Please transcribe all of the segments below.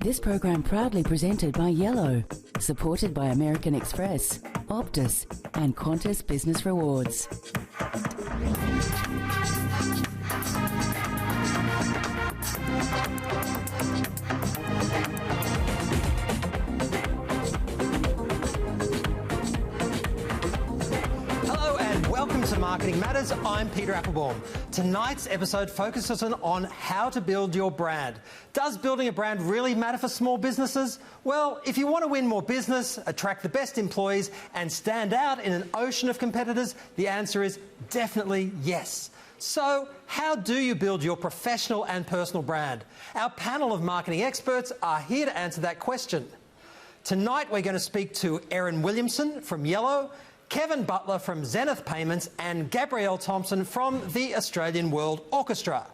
This program proudly presented by Yellow, supported by American Express, Optus and Qantas Business Rewards. Hello and welcome to Marketing Matters. I'm Peter Applebaum. Tonight's episode focuses on how to build your brand. Does building a brand really matter for small businesses? Well, if you want to win more business, attract the best employees and stand out in an ocean of competitors, the answer is definitely yes. So, how do you build your professional and personal brand? Our panel of marketing experts are here to answer that question. Tonight we're going to speak to Erin Williamson from Yellow, Kevin Butler from Zenith Payments and Gabrielle Thompson from the Australian World Orchestra.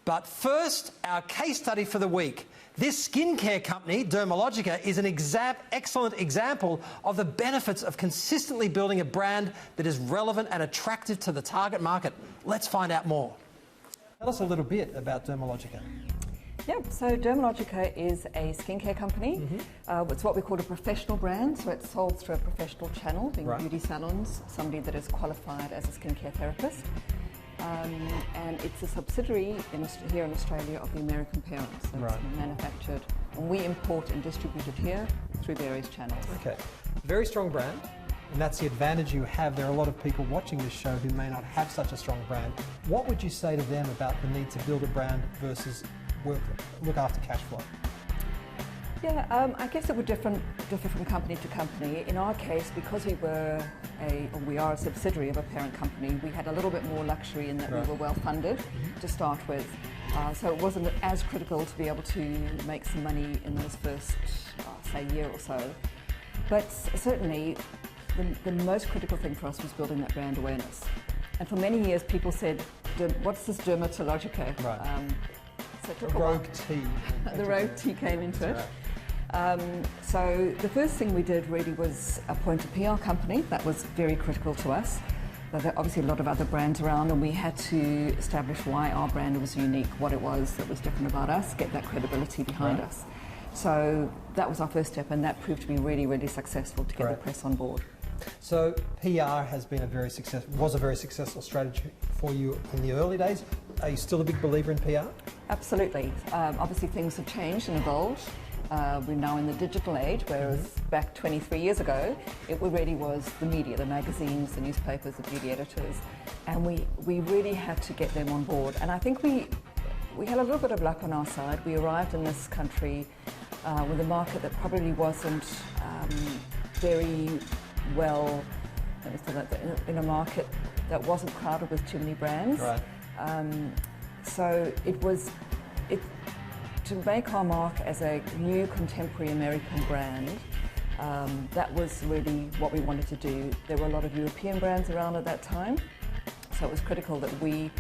But first, our case study for the week. This skincare company, Dermalogica, is an excellent example of the benefits of consistently building a brand that is relevant and attractive to the target market. Let's find out more. Tell us a little bit about Dermalogica. Yeah, so Dermalogica is a skincare company. It's what we call a professional brand, so it's sold through a professional channel, being beauty salons, somebody that is qualified as a skincare therapist. And it's a subsidiary here in Australia of the American parent. So it's manufactured, and we import and distribute it here through various channels. Okay, very strong brand, and that's the advantage you have. There are a lot of people watching this show who may not have such a strong brand. What would you say to them about the need to build a brand versus look after cash flow? Yeah, I guess it would differ from company to company. In our case, because we are a subsidiary of a parent company, we had a little bit more luxury in that we were well funded to start with. So it wasn't as critical to be able to make some money in those first, say, year or so. But certainly, the most critical thing for us was building that brand awareness. And for many years, people said, "What's this Dermalogica?" So it took a Rogue T. The Rogue T came into it. So the first thing we did really was appoint a PR company. That was very critical to us. There are obviously a lot of other brands around, and we had to establish why our brand was unique, what it was that was different about us, get that credibility behind us. So that was our first step, and that proved to be really, really successful to get the press on board. So PR was a very successful strategy for you in the early days. Are you still a big believer in PR? Absolutely. Obviously things have changed and evolved. We're now in the digital age, whereas back 23 years ago, it really was the media, the magazines, the newspapers, the beauty editors, and we really had to get them on board. And I think we had a little bit of luck on our side. We arrived in this country with a market that probably wasn't very well, in a market that wasn't crowded with too many brands. So to make our mark as a new contemporary American brand, that was really what we wanted to do. There were a lot of European brands around at that time, so it was critical that we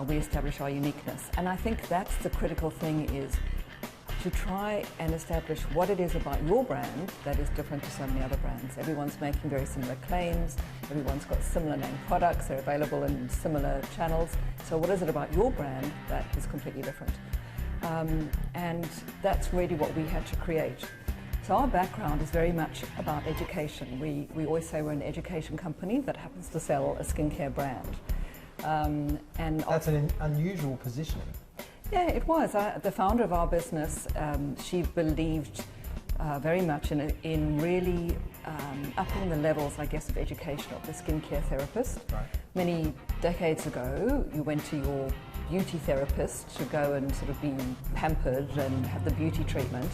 establish our uniqueness. And I think that's the critical thing, is to try and establish what it is about your brand that is different to so many other brands. Everyone's making very similar claims, everyone's got similar name products, they're available in similar channels. So what is it about your brand that is completely different? And that's really what we had to create. So our background is very much about education. We always say we're an education company that happens to sell a skincare brand. And that's an unusual positioning. Yeah, it was. The founder of our business, she believed very much in really upping the levels, I guess, of education of the skincare therapist. Many decades ago, you went to your beauty therapist to go and sort of be pampered and have the beauty treatment.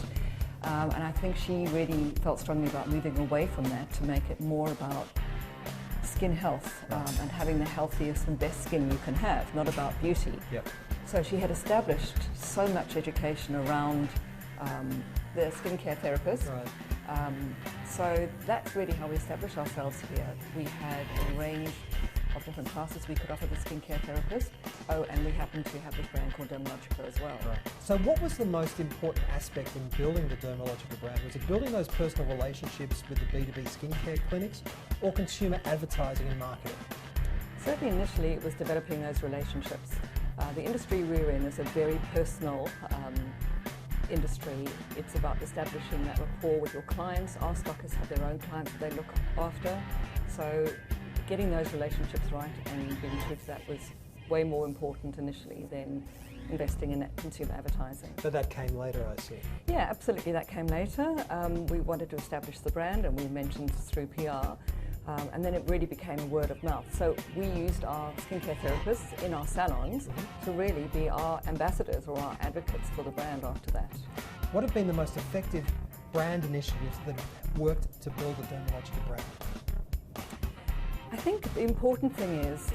And I think she really felt strongly about moving away from that to make it more about skin health and having the healthiest and best skin you can have, not about beauty. So she had established so much education around the skincare therapist. So that's really how we established ourselves here. We had a range of different classes we could offer the skincare therapist. Oh, and we happen to have this brand called Dermalogica as well. So what was the most important aspect in building the Dermalogica brand? Was it building those personal relationships with the B2B skincare clinics, or consumer advertising and marketing? Certainly initially it was developing those relationships. The industry we're in is a very personal industry, it's about establishing that rapport with your clients. Our stockists have their own clients that they look after. So getting those relationships right and being true to that was way more important initially than investing in that consumer advertising. But that came later, I see. Yeah, absolutely, that came later. We wanted to establish the brand, and we mentioned through PR. And then it really became word of mouth. So we used our skincare therapists in our salons to really be our ambassadors or our advocates for the brand after that. What have been the most effective brand initiatives that have worked to build the Dermalogica brand? I think the important thing is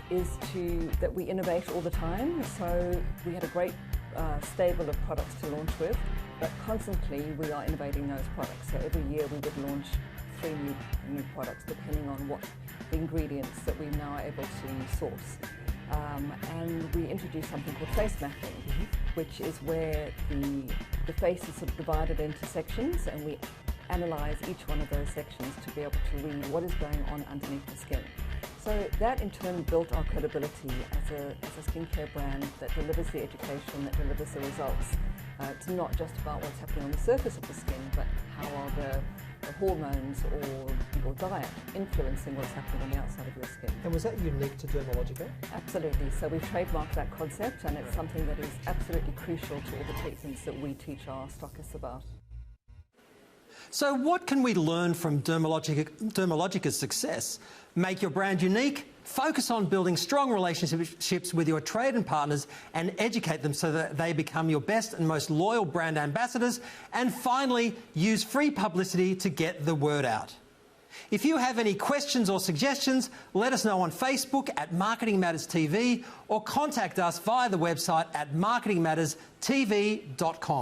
that we innovate all the time. So we had a great stable of products to launch with, but constantly we are innovating those products. So every year we would launch 3 new products depending on what the ingredients that we now are able to source. And we introduced something called face mapping, which is where the face is sort of divided into sections, and we analyse each one of those sections to be able to read what is going on underneath the skin. So that in turn built our credibility as a skincare brand that delivers the education, that delivers the results. It's not just about what's happening on the surface of the skin, but how are the hormones or your diet influencing what's happening on the outside of your skin. And was that unique to Dermalogica? Absolutely. So we've trademarked that concept, and it's something that is absolutely crucial to all the treatments that we teach our stockists about. So what can we learn from Dermalogica's success? Make your brand unique, focus on building strong relationships with your trade and partners, and educate them so that they become your best and most loyal brand ambassadors, and finally, use free publicity to get the word out. If you have any questions or suggestions, let us know on Facebook at Marketing Matters TV or contact us via the website at marketingmatterstv.com.